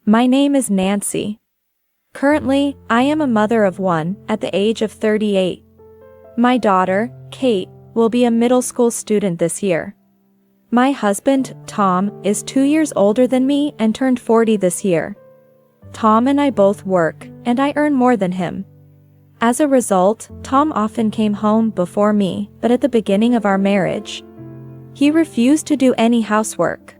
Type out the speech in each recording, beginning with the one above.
My name is Nancy. Currently, I am a mother of one at the age of 38. My daughter, Kate, will be a middle school student this year. My husband, Tom, is 2 years older than me and turned 40 this year. Tom and I both work, and I earn more than him. As a result, Tom often came home before me, but at the beginning of our marriage, he refused to do any housework.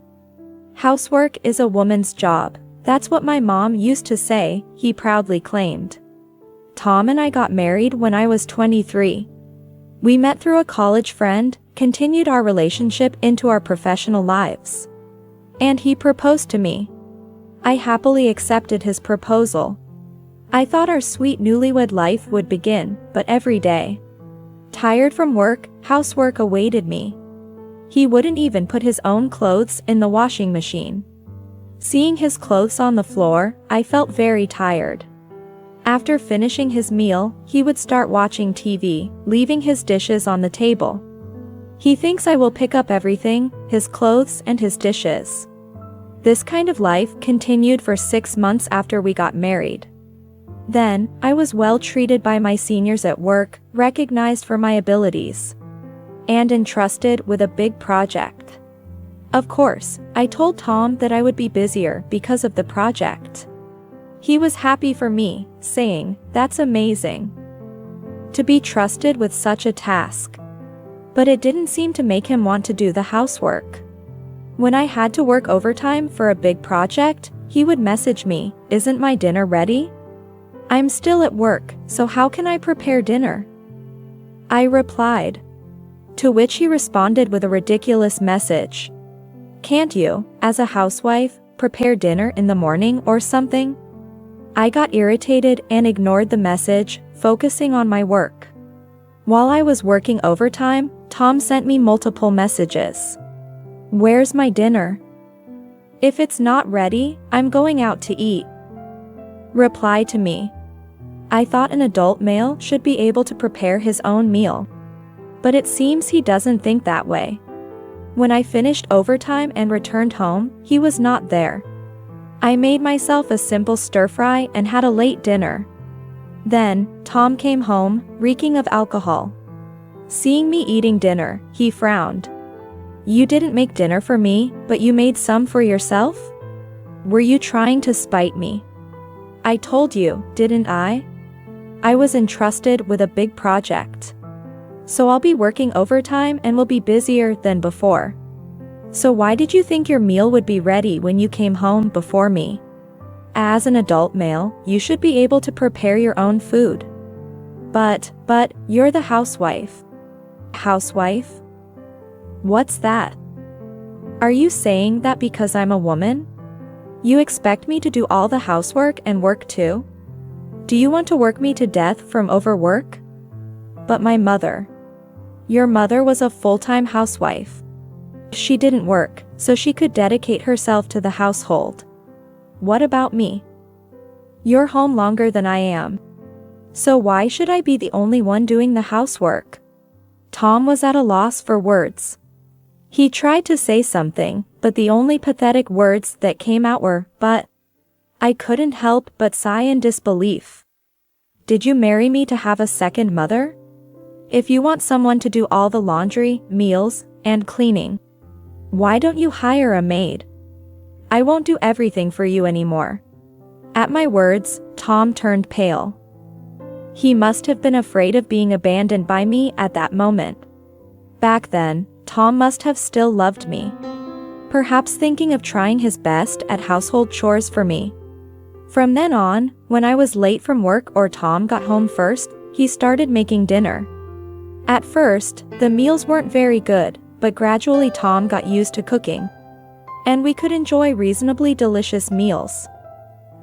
Housework is a woman's job. That's what my mom used to say, he proudly claimed. Tom and I got married when I was 23. We met through a college friend, continued our relationship into our professional lives. And he proposed to me. I happily accepted his proposal. I thought our sweet newlywed life would begin, but every day, tired from work, housework awaited me. He wouldn't even put his own clothes in the washing machine. Seeing his clothes on the floor, I felt very tired. After finishing his meal, he would start watching TV, leaving his dishes on the table. He thinks I will pick up everything, his clothes and his dishes. This kind of life continued for 6 months after we got married. Then, I was well treated by my seniors at work, recognized for my abilities, and entrusted with a big project. Of course, I told Tom that I would be busier because of the project. He was happy for me, saying, "That's amazing to be trusted with such a task." But it didn't seem to make him want to do the housework. When I had to work overtime for a big project, he would message me, "Isn't my dinner ready? I'm still at work, so how can I prepare dinner?" I replied. To which he responded with a ridiculous message. "Can't you, as a housewife, prepare dinner in the morning or something?" I got irritated and ignored the message, focusing on my work. While I was working overtime, Tom sent me multiple messages. "Where's my dinner? If it's not ready, I'm going out to eat." Reply to me. I thought an adult male should be able to prepare his own meal. But it seems he doesn't think that way. When I finished overtime and returned home, he was not there. I made myself a simple stir-fry and had a late dinner. Then, Tom came home, reeking of alcohol. Seeing me eating dinner, he frowned. "You didn't make dinner for me, but you made some for yourself? Were you trying to spite me? I told you, didn't I? I was entrusted with a big project. So I'll be working overtime and will be busier than before. So why did you think your meal would be ready when you came home before me? As an adult male, you should be able to prepare your own food. But, you're the housewife." Housewife? What's that? Are you saying that because I'm a woman, you expect me to do all the housework and work too? Do you want to work me to death from overwork? But my mother. Your mother was a full-time housewife. She didn't work, so she could dedicate herself to the household. What about me? You're home longer than I am. So why should I be the only one doing the housework? Tom was at a loss for words. He tried to say something, but the only pathetic words that came out were, "but." I couldn't help but sigh in disbelief. Did you marry me to have a second mother? If you want someone to do all the laundry, meals, and cleaning, why don't you hire a maid? I won't do everything for you anymore. At my words, Tom turned pale. He must have been afraid of being abandoned by me at that moment. Back then, Tom must have still loved me. Perhaps thinking of trying his best at household chores for me. From then on, when I was late from work or Tom got home first, he started making dinner. At first, the meals weren't very good, but gradually Tom got used to cooking. And we could enjoy reasonably delicious meals.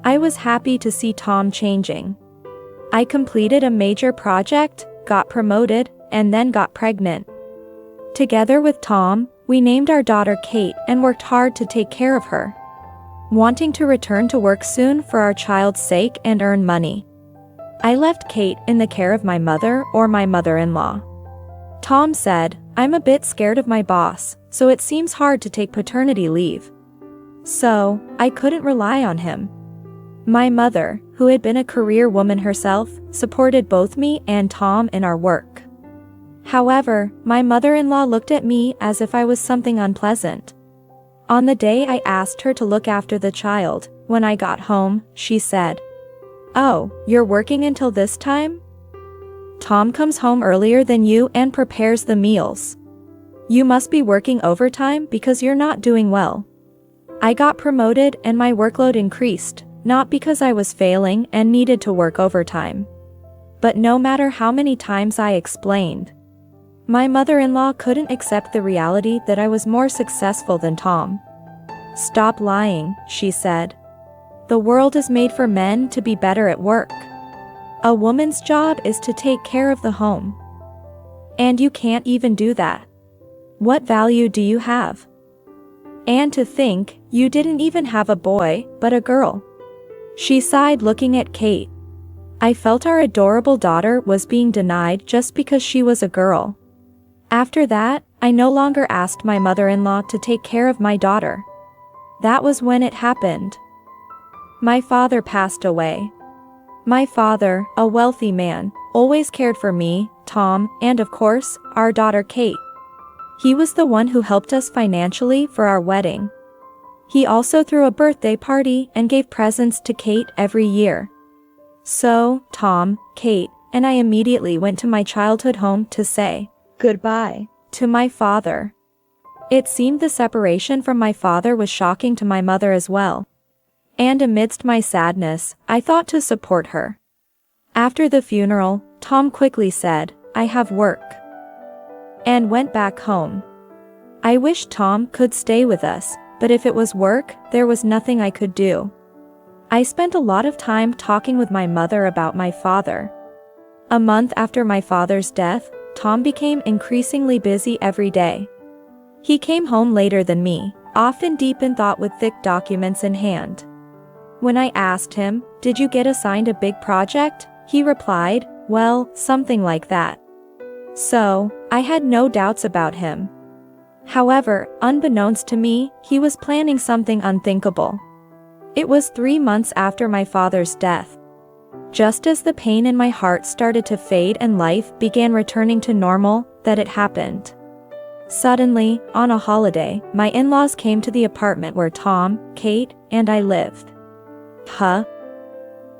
I was happy to see Tom changing. I completed a major project, got promoted, and then got pregnant. Together with Tom, we named our daughter Kate and worked hard to take care of her, wanting to return to work soon for our child's sake and earn money. I left Kate in the care of my mother or my mother-in-law. Tom said, "I'm a bit scared of my boss, so it seems hard to take paternity leave. So, I couldn't rely on him. My mother, who had been a career woman herself, supported both me and Tom in our work. However, my mother-in-law looked at me as if I was something unpleasant. On the day I asked her to look after the child, when I got home, she said, "Oh, you're working until this time? Tom comes home earlier than you and prepares the meals. You must be working overtime because you're not doing well." I got promoted and my workload increased, not because I was failing and needed to work overtime. But no matter how many times I explained, my mother-in-law couldn't accept the reality that I was more successful than Tom. "Stop lying," she said. "The world is made for men to be better at work. A woman's job is to take care of the home. And you can't even do that. What value do you have? And to think, you didn't even have a boy, but a girl." She sighed, looking at Kate. I felt our adorable daughter was being denied just because she was a girl. After that, I no longer asked my mother-in-law to take care of my daughter. That was when it happened. My father passed away. My father, a wealthy man, always cared for me, Tom, and of course, our daughter Kate. He was the one who helped us financially for our wedding. He also threw a birthday party and gave presents to Kate every year. So, Tom, Kate, and I immediately went to my childhood home to say goodbye to my father. It seemed the separation from my father was shocking to my mother as well. And amidst my sadness, I thought to support her. After the funeral, Tom quickly said, "I have work," and went back home. I wished Tom could stay with us, but if it was work, there was nothing I could do. I spent a lot of time talking with my mother about my father. A month after my father's death, Tom became increasingly busy every day. He came home later than me, often deep in thought with thick documents in hand. When I asked him, "Did you get assigned a big project?" he replied, "Well, something like that." So, I had no doubts about him. However, unbeknownst to me, he was planning something unthinkable. It was 3 months after my father's death. Just as the pain in my heart started to fade and life began returning to normal, that it happened. Suddenly, on a holiday, my in-laws came to the apartment where Tom, Kate, and I lived. Huh?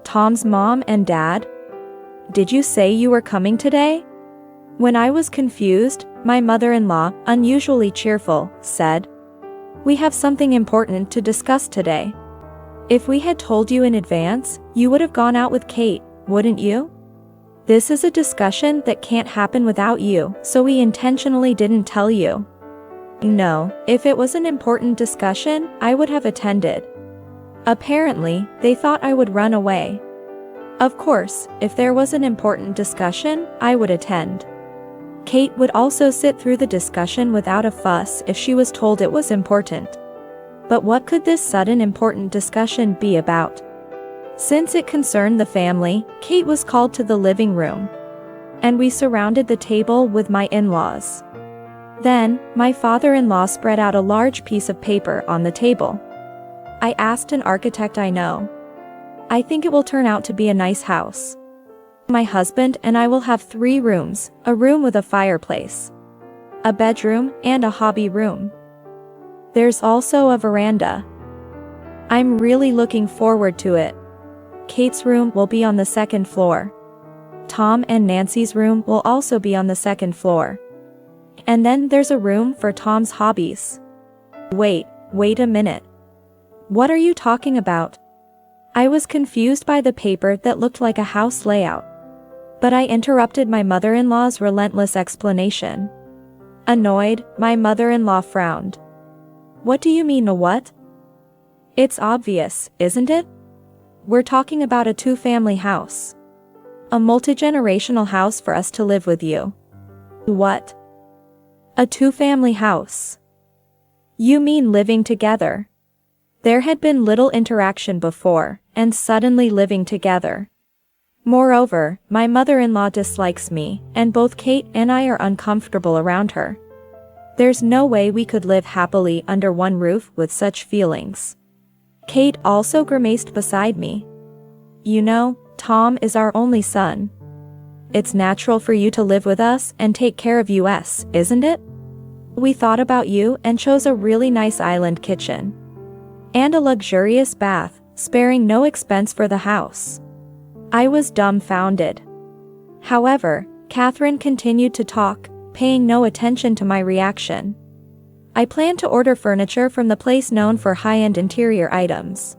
Tom's mom and dad? Did you say you were coming today? When I was confused, my mother-in-law, unusually cheerful, said, "We have something important to discuss today. If we had told you in advance, you would have gone out with Kate, wouldn't you? This is a discussion that can't happen without you, so we intentionally didn't tell you." No, if it was an important discussion, I would have attended. Apparently, they thought I would run away. Of course, if there was an important discussion, I would attend. Kate would also sit through the discussion without a fuss if she was told it was important. But what could this sudden important discussion be about? Since it concerned the family, Kate was called to the living room, and we surrounded the table with my in-laws. Then, my father-in-law spread out a large piece of paper on the table. I asked an architect I know. "I think it will turn out to be a nice house. My husband and I will have 3 rooms, a room with a fireplace, a bedroom, and a hobby room. There's also a veranda. I'm really looking forward to it. Kate's room will be on the 2nd floor. Tom and Nancy's room will also be on the 2nd floor. And then there's a room for Tom's hobbies." Wait a minute. What are you talking about? I was confused by the paper that looked like a house layout. But I interrupted my mother-in-law's relentless explanation. Annoyed, my mother-in-law frowned. "What do you mean, a what?" "It's obvious, isn't it? We're talking about a 2-family house. A multi-generational house for us to live with you." "What? A 2-family house? You mean living together?" There had been little interaction before, and suddenly living together. Moreover, my mother-in-law dislikes me, and both Kate and I are uncomfortable around her. There's no way we could live happily under one roof with such feelings. Kate also grimaced beside me. You know, Tom is our only son. It's natural for you to live with us and take care of us, isn't it? We thought about you and chose a really nice island kitchen. And a luxurious bath, sparing no expense for the house. I was dumbfounded. However, Catherine continued to talk, paying no attention to my reaction. I plan to order furniture from the place known for high-end interior items.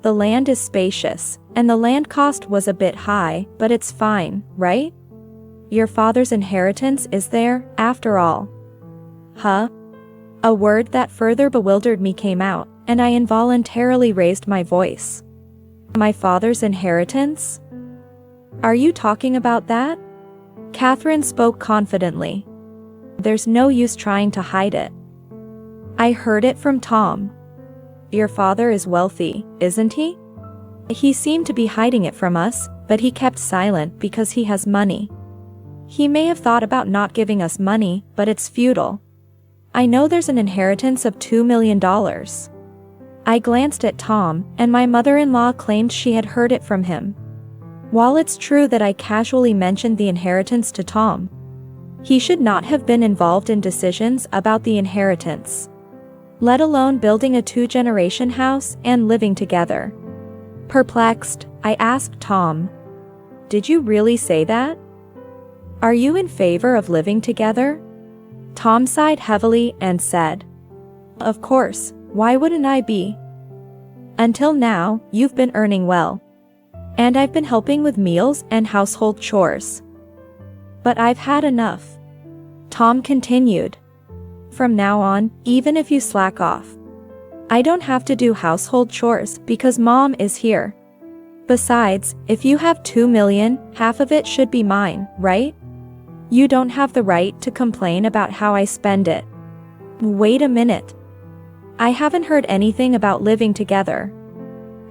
The land is spacious, and the land cost was a bit high, but it's fine, right? Your father's inheritance is there, after all. Huh? A word that further bewildered me came out, and I involuntarily raised my voice. My father's inheritance? Are you talking about that? Catherine spoke confidently. There's no use trying to hide it. I heard it from Tom. Your father is wealthy, isn't he? He seemed to be hiding it from us, but he kept silent because he has money. He may have thought about not giving us money, but it's futile. I know there's an inheritance of $2 million. I glanced at Tom, and my mother-in-law claimed she had heard it from him. While it's true that I casually mentioned the inheritance to Tom, he should not have been involved in decisions about the inheritance, let alone building a two-generation house and living together. Perplexed, I asked Tom, "Did you really say that? Are you in favor of living together?" Tom sighed heavily and said, "Of course, why wouldn't I be? Until now, you've been earning well. And I've been helping with meals and household chores. But I've had enough." Tom continued, "From now on, even if you slack off, I don't have to do household chores because Mom is here. Besides, if you have $2 million, half of it should be mine, right? You don't have the right to complain about how I spend it." Wait a minute. I haven't heard anything about living together.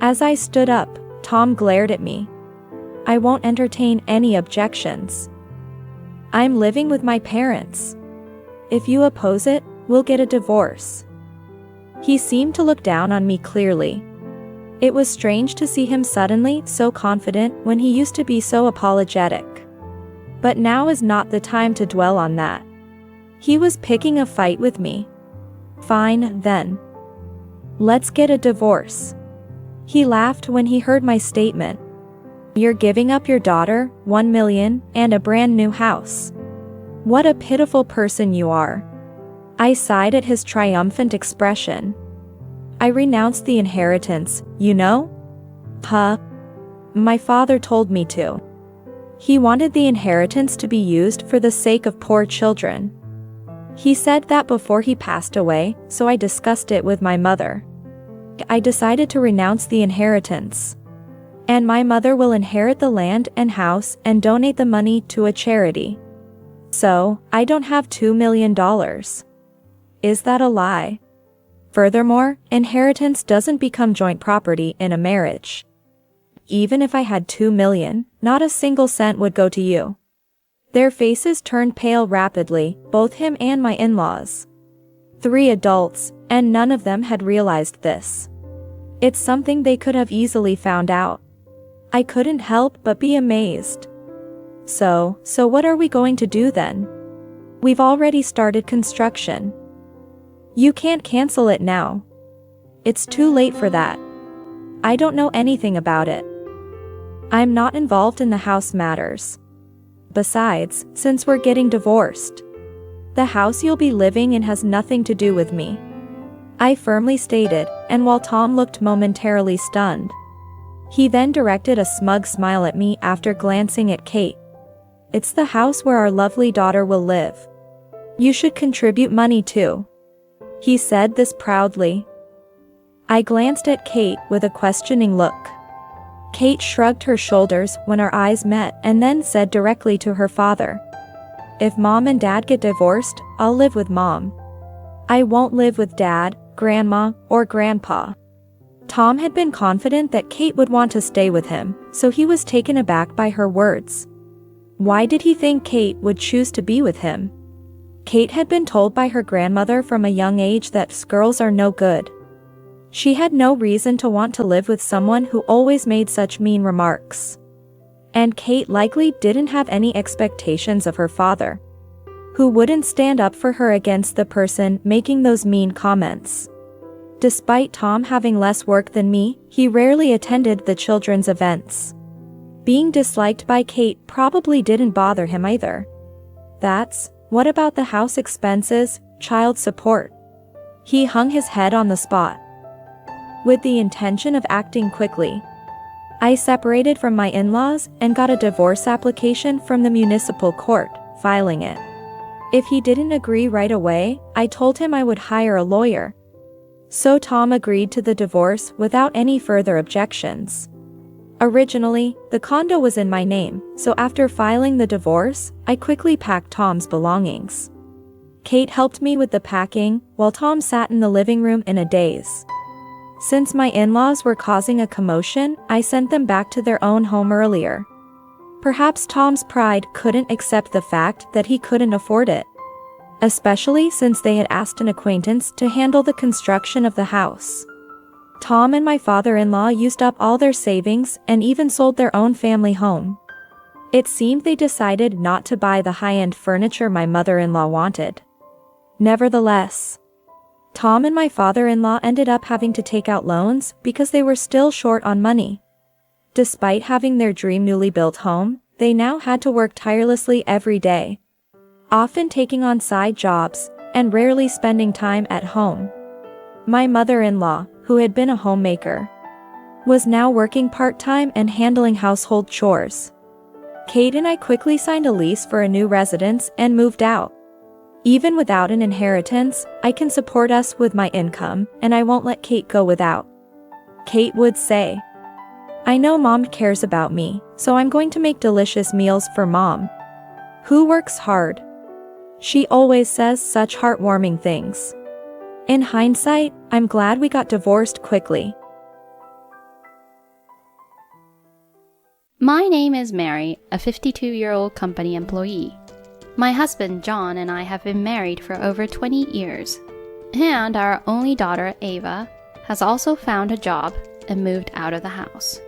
As I stood up, Tom glared at me. I won't entertain any objections. I'm living with my parents. If you oppose it, we'll get a divorce. He seemed to look down on me clearly. It was strange to see him suddenly so confident when he used to be so apologetic. But now is not the time to dwell on that. He was picking a fight with me. Fine, then. Let's get a divorce. He laughed when he heard my statement. You're giving up your daughter, $1 million, and a brand new house. What a pitiful person you are. I sighed at his triumphant expression. I renounced the inheritance, you know? Huh? My father told me to. He wanted the inheritance to be used for the sake of poor children. He said that before he passed away, so I discussed it with my mother. I decided to renounce the inheritance. And my mother will inherit the land and house and donate the money to a charity. So, I don't have $2 million. Is that a lie? Furthermore, inheritance doesn't become joint property in a marriage. Even if I had $2 million, not a single cent would go to you. Their faces turned pale rapidly, both him and my in-laws. 3 adults, and none of them had realized this. It's something they could have easily found out. I couldn't help but be amazed. So what are we going to do then? We've already started construction. You can't cancel it now. It's too late for that. I don't know anything about it. I'm not involved in the house matters. Besides, since we're getting divorced, the house you'll be living in has nothing to do with me. I firmly stated, and while Tom looked momentarily stunned, he then directed a smug smile at me after glancing at Kate. It's the house where our lovely daughter will live. You should contribute money too. He said this proudly. I glanced at Kate with a questioning look. Kate shrugged her shoulders when our eyes met and then said directly to her father, "If Mom and Dad get divorced, I'll live with Mom. I won't live with Dad, Grandma, or Grandpa." Tom had been confident that Kate would want to stay with him, so he was taken aback by her words. Why did he think Kate would choose to be with him? Kate had been told by her grandmother from a young age that girls are no good. She had no reason to want to live with someone who always made such mean remarks. And Kate likely didn't have any expectations of her father, who wouldn't stand up for her against the person making those mean comments. Despite Tom having less work than me, he rarely attended the children's events. Being disliked by Kate probably didn't bother him either. What about the house expenses, child support? He hung his head on the spot. With the intention of acting quickly, I separated from my in-laws and got a divorce application from the municipal court, filing it. If he didn't agree right away, I told him I would hire a lawyer. So Tom agreed to the divorce without any further objections. Originally, the condo was in my name, so after filing the divorce, I quickly packed Tom's belongings. Kate helped me with the packing, while Tom sat in the living room in a daze. Since my in-laws were causing a commotion, I sent them back to their own home earlier. Perhaps Tom's pride couldn't accept the fact that he couldn't afford it, especially since they had asked an acquaintance to handle the construction of the house. Tom and my father-in-law used up all their savings and even sold their own family home. It seemed they decided not to buy the high-end furniture my mother-in-law wanted. Nevertheless, Tom and my father-in-law ended up having to take out loans because they were still short on money. Despite having their dream newly built home, they now had to work tirelessly every day, often taking on side jobs and rarely spending time at home. My mother-in-law, who had been a homemaker, was now working part-time and handling household chores. Kate and I quickly signed a lease for a new residence and moved out. Even without an inheritance, I can support us with my income, and I won't let Kate go without. Kate would say, "I know Mom cares about me, so I'm going to make delicious meals for Mom, who works hard." She always says such heartwarming things. In hindsight, I'm glad we got divorced quickly. My name is Mary, a 52-year-old company employee. My husband John and I have been married for over 20 years, and our only daughter Ava has also found a job and moved out of the house.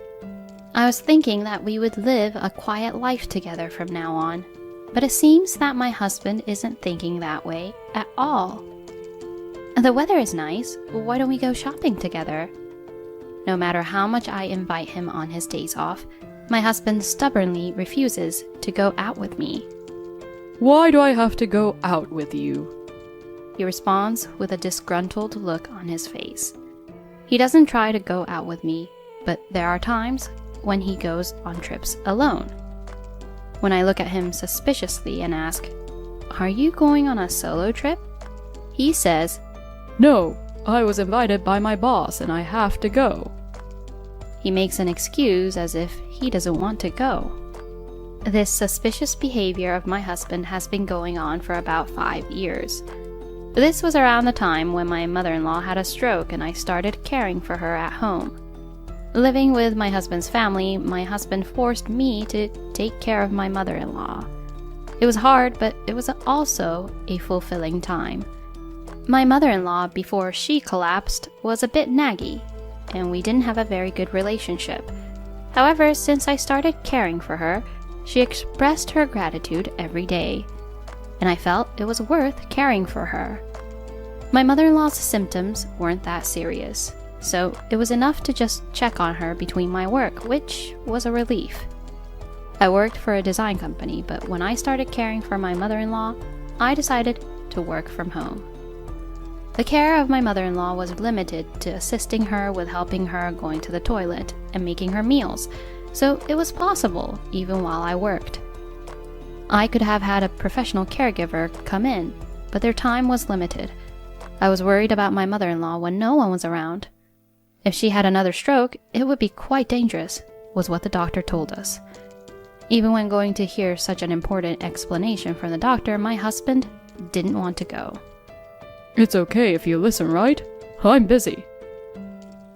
I was thinking that we would live a quiet life together from now on, but it seems that my husband isn't thinking that way at all. The weather is nice, why don't we go shopping together? No matter how much I invite him on his days off, my husband stubbornly refuses to go out with me. "Why do I have to go out with you?" He responds with a disgruntled look on his face. He doesn't try to go out with me, but there are times when he goes on trips alone. When I look at him suspiciously and ask, "Are you going on a solo trip?" he says, "No, I was invited by my boss and I have to go." He makes an excuse as if he doesn't want to go. This suspicious behavior of my husband has been going on for about 5 years. This was around the time when my mother-in-law had a stroke and I started caring for her at home. Living with my husband's family, my husband forced me to take care of my mother-in-law. It was hard, but it was also a fulfilling time. My mother-in-law, before she collapsed, was a bit naggy, and we didn't have a very good relationship. However, since I started caring for her, she expressed her gratitude every day, and I felt it was worth caring for her. My mother-in-law's symptoms weren't that serious, so it was enough to just check on her between my work, which was a relief. I worked for a design company, but when I started caring for my mother-in-law, I decided to work from home. The care of my mother-in-law was limited to assisting her with helping her going to the toilet and making her meals, so it was possible even while I worked. I could have had a professional caregiver come in, but their time was limited. I was worried about my mother-in-law when no one was around. If she had another stroke, it would be quite dangerous, was what the doctor told us. Even when going to hear such an important explanation from the doctor, my husband didn't want to go. "It's okay if you listen, right? I'm busy."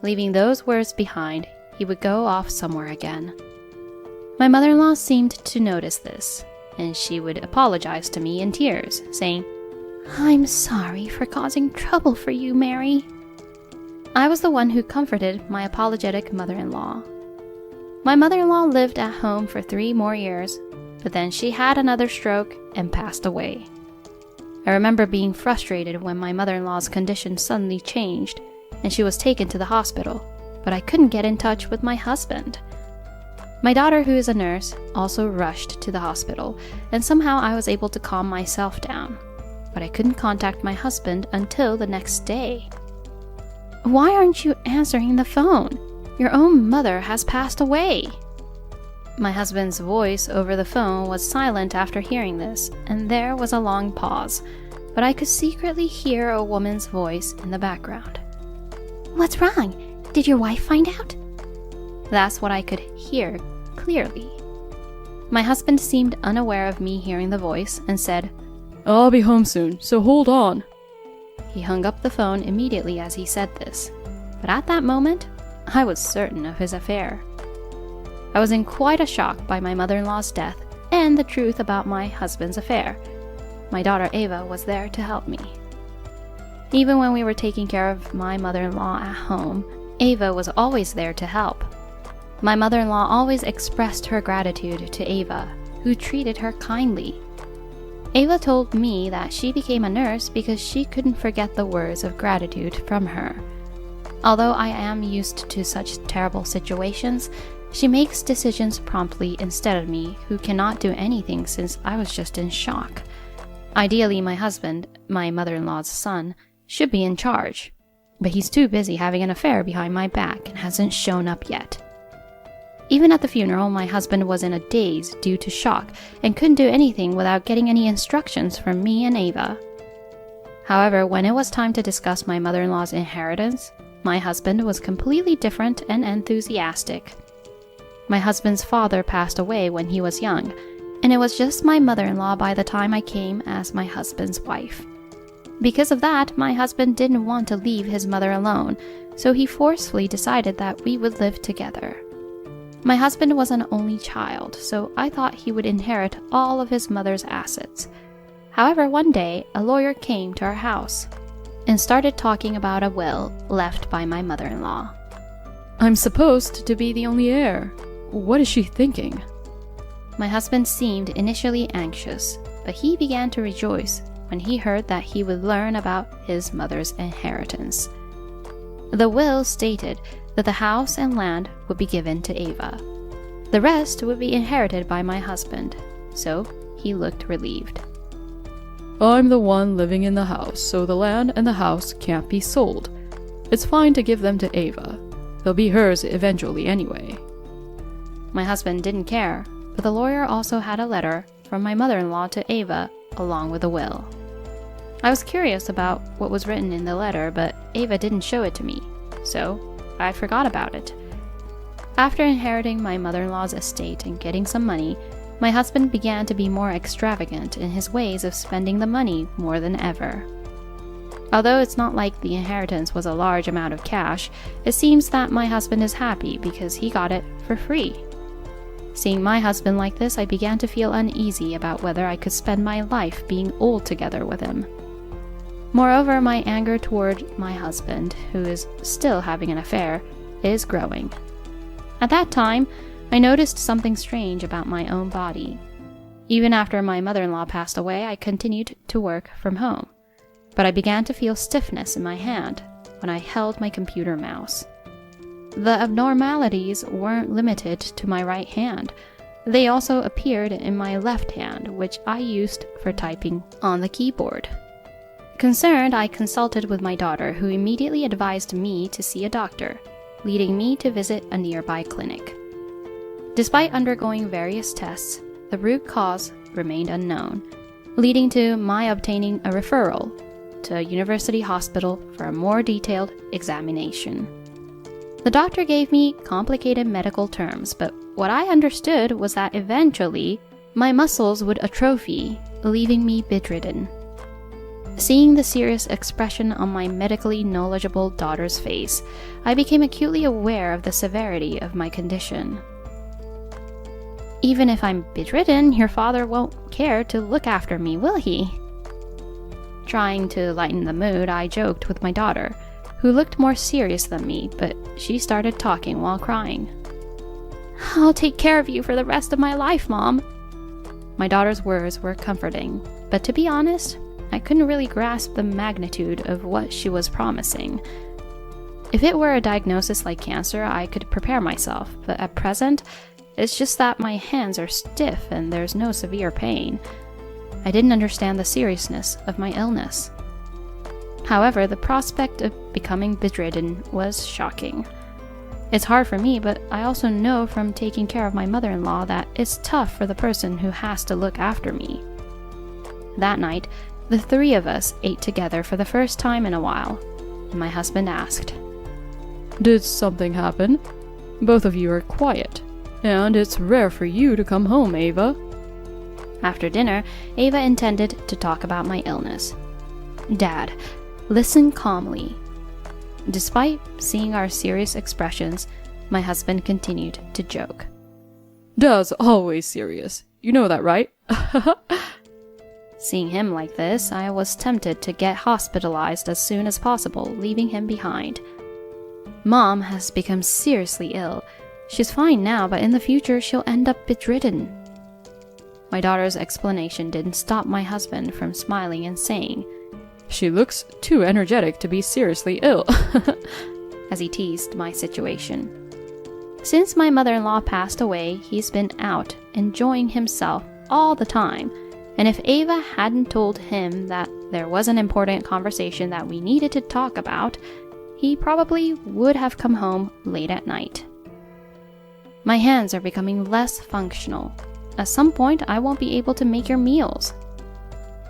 Leaving those words behind, he would go off somewhere again. My mother-in-law seemed to notice this, and she would apologize to me in tears, saying, "I'm sorry for causing trouble for you, Mary." I was the one who comforted my apologetic mother-in-law. My mother-in-law lived at home for 3 more years, but then she had another stroke and passed away. I remember being frustrated when my mother-in-law's condition suddenly changed and she was taken to the hospital, but I couldn't get in touch with my husband. My daughter, who is a nurse, also rushed to the hospital, and somehow I was able to calm myself down, but I couldn't contact my husband until the next day. "Why aren't you answering the phone? Your own mother has passed away." My husband's voice over the phone was silent after hearing this, and there was a long pause, but I could secretly hear a woman's voice in the background. "What's wrong? Did your wife find out?" That's what I could hear clearly. My husband seemed unaware of me hearing the voice and said, I'll be home soon, so hold on. He hung up the phone immediately as he said this, but at that moment, I was certain of his affair. I was in quite a shock by my mother-in-law's death and the truth about my husband's affair. My daughter Ava was there to help me. Even when we were taking care of my mother-in-law at home, Ava was always there to help. My mother-in-law always expressed her gratitude to Ava, who treated her kindly. Ava told me that she became a nurse because she couldn't forget the words of gratitude from her. Although I am used to such terrible situations, she makes decisions promptly instead of me, who cannot do anything since I was just in shock. Ideally, my husband, my mother-in-law's son, should be in charge, but he's too busy having an affair behind my back and hasn't shown up yet. Even at the funeral, my husband was in a daze due to shock and couldn't do anything without getting any instructions from me and Ava. However, when it was time to discuss my mother-in-law's inheritance, my husband was completely different and enthusiastic. My husband's father passed away when he was young, and it was just my mother-in-law by the time I came as my husband's wife. Because of that, my husband didn't want to leave his mother alone, so he forcefully decided that we would live together. My husband was an only child, so I thought he would inherit all of his mother's assets. However, one day, a lawyer came to our house and started talking about a will left by my mother-in-law. I'm supposed to be the only heir. What is she thinking? My husband seemed initially anxious, but he began to rejoice when he heard that he would learn about his mother's inheritance. The will stated that the house and land would be given to Ava. The rest would be inherited by my husband, so he looked relieved. I'm the one living in the house, so the land and the house can't be sold. It's fine to give them to Ava. They'll be hers eventually anyway. My husband didn't care, but the lawyer also had a letter from my mother-in-law to Ava along with the will. I was curious about what was written in the letter, but Ava didn't show it to me, so I forgot about it. After inheriting my mother-in-law's estate and getting some money, my husband began to be more extravagant in his ways of spending the money more than ever. Although it's not like the inheritance was a large amount of cash, it seems that my husband is happy because he got it for free. Seeing my husband like this, I began to feel uneasy about whether I could spend my life being old together with him. Moreover, my anger toward my husband, who is still having an affair, is growing. At that time, I noticed something strange about my own body. Even after my mother-in-law passed away, I continued to work from home, but I began to feel stiffness in my hand when I held my computer mouse. The abnormalities weren't limited to my right hand. They also appeared in my left hand, which I used for typing on the keyboard. Concerned, I consulted with my daughter, who immediately advised me to see a doctor, leading me to visit a nearby clinic. Despite undergoing various tests, the root cause remained unknown, leading to my obtaining a referral to a university hospital for a more detailed examination. The doctor gave me complicated medical terms, but what I understood was that eventually my muscles would atrophy, leaving me bedridden. Seeing the serious expression on my medically knowledgeable daughter's face, I became acutely aware of the severity of my condition. Even if I'm bedridden, your father won't care to look after me, will he? Trying to lighten the mood, I joked with my daughter, who looked more serious than me, but she started talking while crying. "I'll take care of you for the rest of my life, Mom." My daughter's words were comforting, but to be honest, I couldn't really grasp the magnitude of what she was promising. If it were a diagnosis like cancer, I could prepare myself, but at present, it's just that my hands are stiff and there's no severe pain. I didn't understand the seriousness of my illness. However, the prospect of becoming bedridden was shocking. It's hard for me, but I also know from taking care of my mother-in-law that it's tough for the person who has to look after me. That night, the three of us ate together for the first time in a while, and my husband asked, Did something happen? Both of you are quiet, and it's rare for you to come home, Ava. After dinner, Ava intended to talk about my illness. "Dad, listen calmly." Despite seeing our serious expressions, my husband continued to joke. Dad's always serious. You know that, right? Seeing him like this, I was tempted to get hospitalized as soon as possible, leaving him behind. Mom has become seriously ill. She's fine now, but in the future she'll end up bedridden. My daughter's explanation didn't stop my husband from smiling and saying, She looks too energetic to be seriously ill. as he teased my situation. Since my mother-in-law passed away, he's been out enjoying himself all the time, and if Ava hadn't told him that there was an important conversation that we needed to talk about, he probably would have come home late at night. My hands are becoming less functional. At some point, I won't be able to make your meals.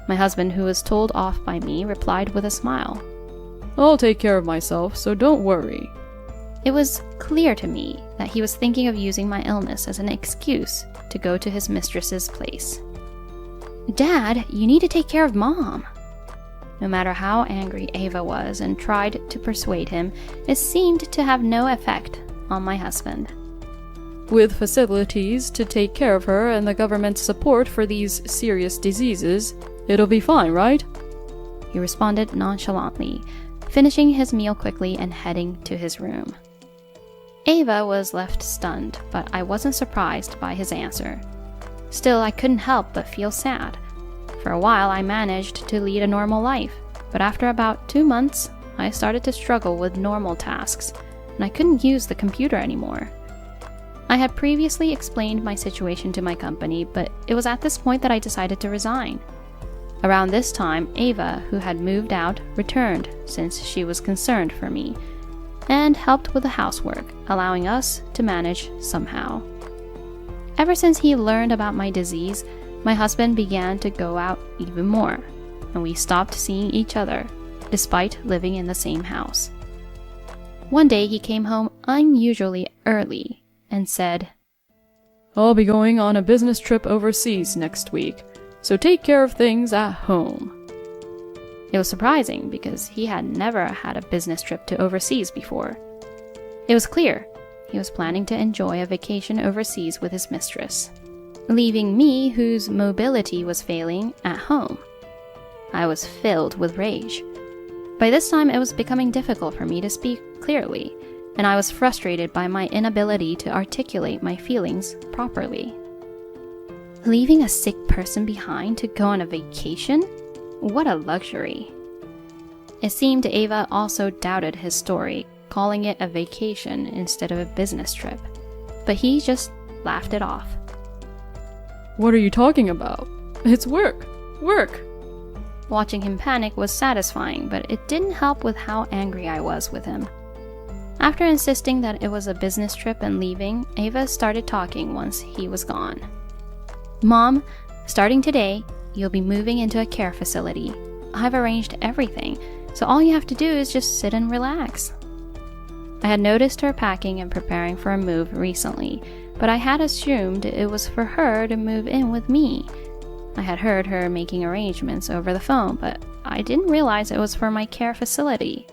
My husband, who was told off by me, replied with a smile. I'll take care of myself, so don't worry. It was clear to me that he was thinking of using my illness as an excuse to go to his mistress's place. "Dad, you need to take care of Mom." No matter how angry Ava was and tried to persuade him, it seemed to have no effect on my husband. With facilities to take care of her and the government's support for these serious diseases, it'll be fine, right? He responded nonchalantly, finishing his meal quickly and heading to his room. Ava was left stunned, but I wasn't surprised by his answer. Still, I couldn't help but feel sad. For a while, I managed to lead a normal life, but after about 2 months, I started to struggle with normal tasks, and I couldn't use the computer anymore. I had previously explained my situation to my company, but it was at this point that I decided to resign. Around this time, Ava, who had moved out, returned since she was concerned for me, and helped with the housework, allowing us to manage somehow. Ever since he learned about my disease, my husband began to go out even more, and we stopped seeing each other, despite living in the same house. One day he came home unusually early and said, I'll be going on a business trip overseas next week, so take care of things at home. It was surprising because he had never had a business trip to overseas before. It was clear he was planning to enjoy a vacation overseas with his mistress, leaving me, whose mobility was failing, at home. I was filled with rage. By this time, it was becoming difficult for me to speak clearly, and I was frustrated by my inability to articulate my feelings properly. Leaving a sick person behind to go on a vacation? What a luxury. It seemed Ava also doubted his story, calling it a vacation instead of a business trip, but he just laughed it off. What are you talking about? It's work. Work. Watching him panic was satisfying, but it didn't help with how angry I was with him. After insisting that it was a business trip and leaving, Ava started talking once he was gone. "Mom, starting today, you'll be moving into a care facility. I've arranged everything, so all you have to do is just sit and relax." I had noticed her packing and preparing for a move recently, but I had assumed it was for her to move in with me. I had heard her making arrangements over the phone, but I didn't realize it was for my care facility.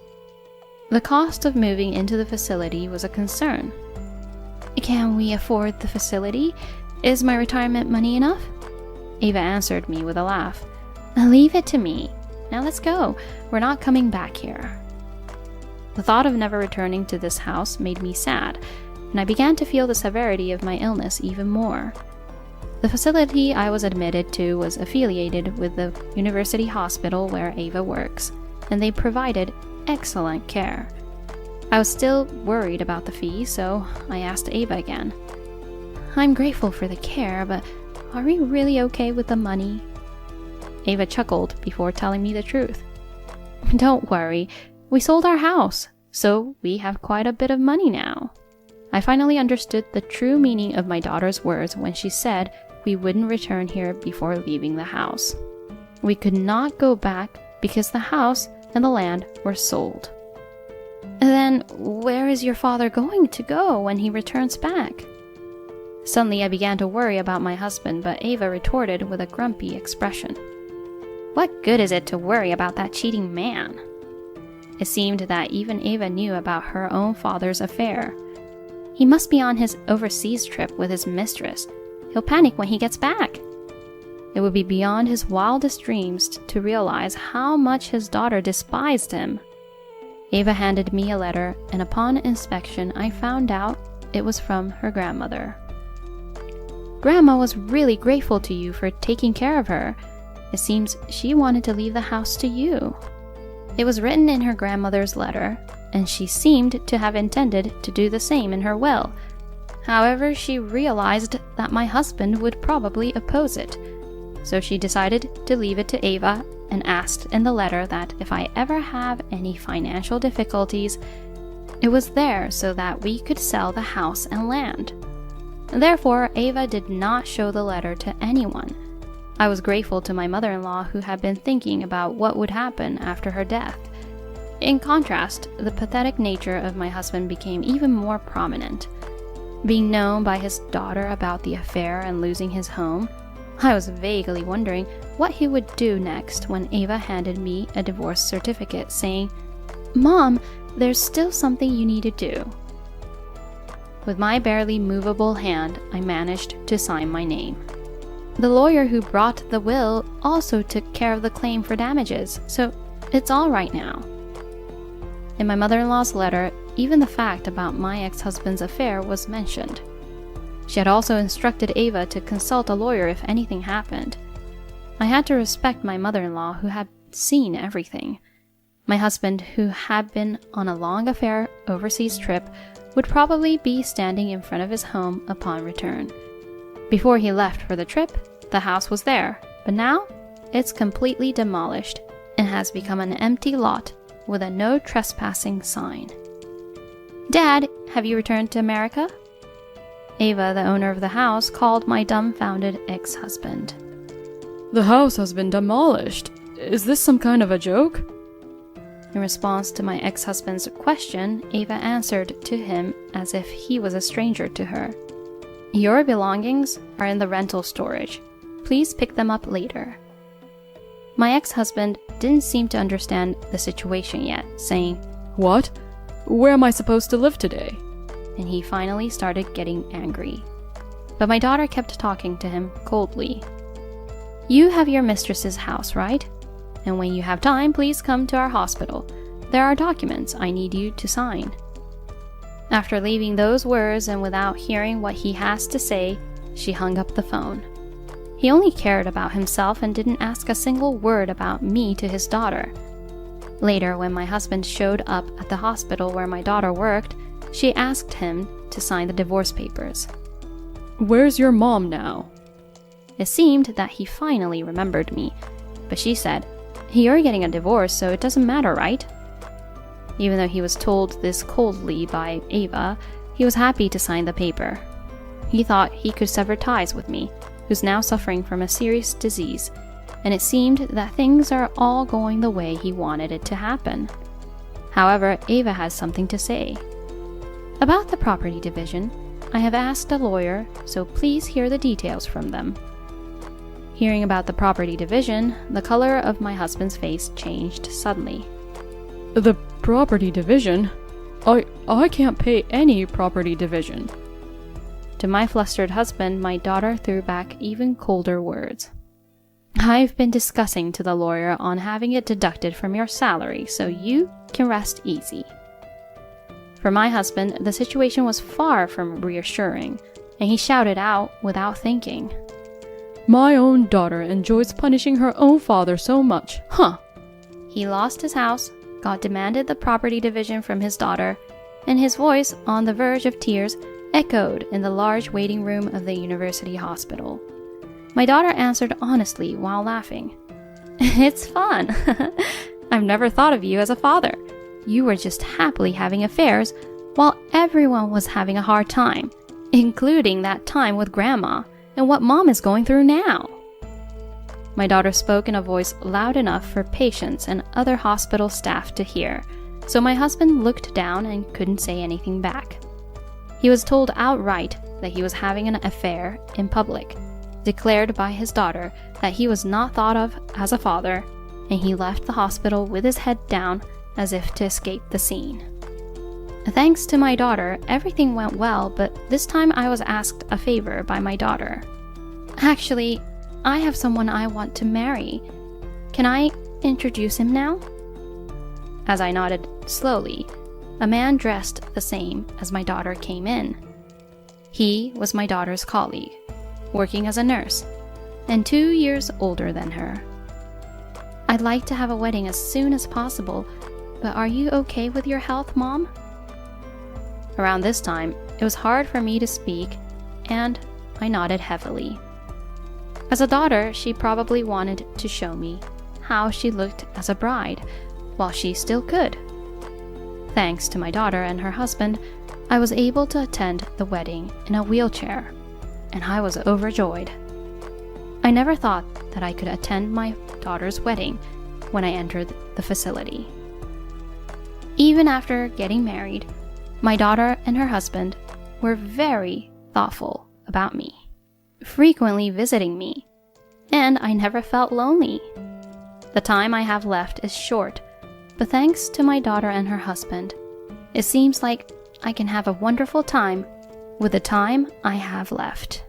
The cost of moving into the facility was a concern. "Can we afford the facility? Is my retirement money enough?" Ava answered me with a laugh. "Leave it to me. Now let's go. We're not coming back here." The thought of never returning to this house made me sad, and I began to feel the severity of my illness even more. The facility I was admitted to was affiliated with the university hospital where Ava works, and they provided excellent care. I was still worried about the fee, so I asked Ava again. "I'm grateful for the care, but are we really okay with the money?" Ava chuckled before telling me the truth. "Don't worry, we sold our house, so we have quite a bit of money now." I finally understood the true meaning of my daughter's words when she said we wouldn't return here before leaving the house. We could not go back because the house and the land were sold. "Then where is your father going to go when he returns back?" Suddenly I began to worry about my husband, but Ava retorted with a grumpy expression. "What good is it to worry about that cheating man?" It seemed that even Ava knew about her own father's affair. "He must be on his overseas trip with his mistress. He'll panic when he gets back." It would be beyond his wildest dreams to realize how much his daughter despised him. Ava handed me a letter, and upon inspection I found out it was from her grandmother. "Grandma was really grateful to you for taking care of her. It seems she wanted to leave the house to you." It was written in her grandmother's letter, and she seemed to have intended to do the same in her will. However, she realized that my husband would probably oppose it, so she decided to leave it to Ava and asked in the letter that if I ever have any financial difficulties, it was there so that we could sell the house and land. Therefore, Ava did not show the letter to anyone. I was grateful to my mother-in-law, who had been thinking about what would happen after her death. In contrast, the pathetic nature of my husband became even more prominent. Being known by his daughter about the affair and losing his home, I was vaguely wondering what he would do next when Ava handed me a divorce certificate saying, "Mom, there's still something you need to do." With my barely movable hand, I managed to sign my name. The lawyer who brought the will also took care of the claim for damages, so it's all right now. In my mother-in-law's letter, even the fact about my ex-husband's affair was mentioned. She had also instructed Ava to consult a lawyer if anything happened. I had to respect my mother-in-law, who had seen everything. My husband, who had been on a long affair overseas trip, would probably be standing in front of his home upon return. Before he left for the trip, the house was there, but now it's completely demolished and has become an empty lot with a no trespassing sign. "Dad, have you returned to America?" Ava, the owner of the house, called my dumbfounded ex-husband. The house has been demolished. Is this some kind of a joke? In response to my ex-husband's question, Ava answered to him as if he was a stranger to her. "Your belongings are in the rental storage. Please pick them up later." My ex-husband didn't seem to understand the situation yet, saying, What? Where am I supposed to live today? and he finally started getting angry. But my daughter kept talking to him coldly. "You have your mistress's house, right? And when you have time, please come to our hospital. There are documents I need you to sign." After leaving those words and without hearing what he has to say, she hung up the phone. He only cared about himself and didn't ask a single word about me to his daughter. Later, when my husband showed up at the hospital where my daughter worked, she asked him to sign the divorce papers. Where's your mom now? It seemed that he finally remembered me, but she said, "You're getting a divorce, so it doesn't matter, right?" Even though he was told this coldly by Ava, he was happy to sign the paper. He thought he could sever ties with me, who's now suffering from a serious disease, and it seemed that things are all going the way he wanted it to happen. However, Ava has something to say. About the property division, I have asked a lawyer, so please hear the details from them. Hearing about the property division, the color of my husband's face changed suddenly. The property division? I can't pay any property division. To my flustered husband, my daughter threw back even colder words. I've been discussing to the lawyer on having it deducted from your salary, so you can rest easy. For my husband, the situation was far from reassuring, and he shouted out without thinking. My own daughter enjoys punishing her own father so much, huh? He lost his house, got demanded the property division from his daughter, and his voice, on the verge of tears, echoed in the large waiting room of the university hospital. My daughter answered honestly while laughing. It's fun. I've never thought of you as a father. You were just happily having affairs while everyone was having a hard time, including that time with Grandma and what Mom is going through now. My daughter spoke in a voice loud enough for patients and other hospital staff to hear, so my husband looked down and couldn't say anything back. He was told outright that he was having an affair in public, declared by his daughter that he was not thought of as a father, and he left the hospital with his head down as if to escape the scene. Thanks to my daughter, everything went well, but this time I was asked a favor by my daughter. Actually, I have someone I want to marry. Can I introduce him now? As I nodded slowly, a man dressed the same as my daughter came in. He was my daughter's colleague, working as a nurse, and 2 years older than her. I'd like to have a wedding as soon as possible, but are you okay with your health, Mom? Around this time, it was hard for me to speak, and I nodded heavily. As a daughter, she probably wanted to show me how she looked as a bride, while she still could. Thanks to my daughter and her husband, I was able to attend the wedding in a wheelchair, and I was overjoyed. I never thought that I could attend my daughter's wedding when I entered the facility. Even after getting married, my daughter and her husband were very thoughtful about me, frequently visiting me, and I never felt lonely. The time I have left is short, but thanks to my daughter and her husband, it seems like I can have a wonderful time with the time I have left.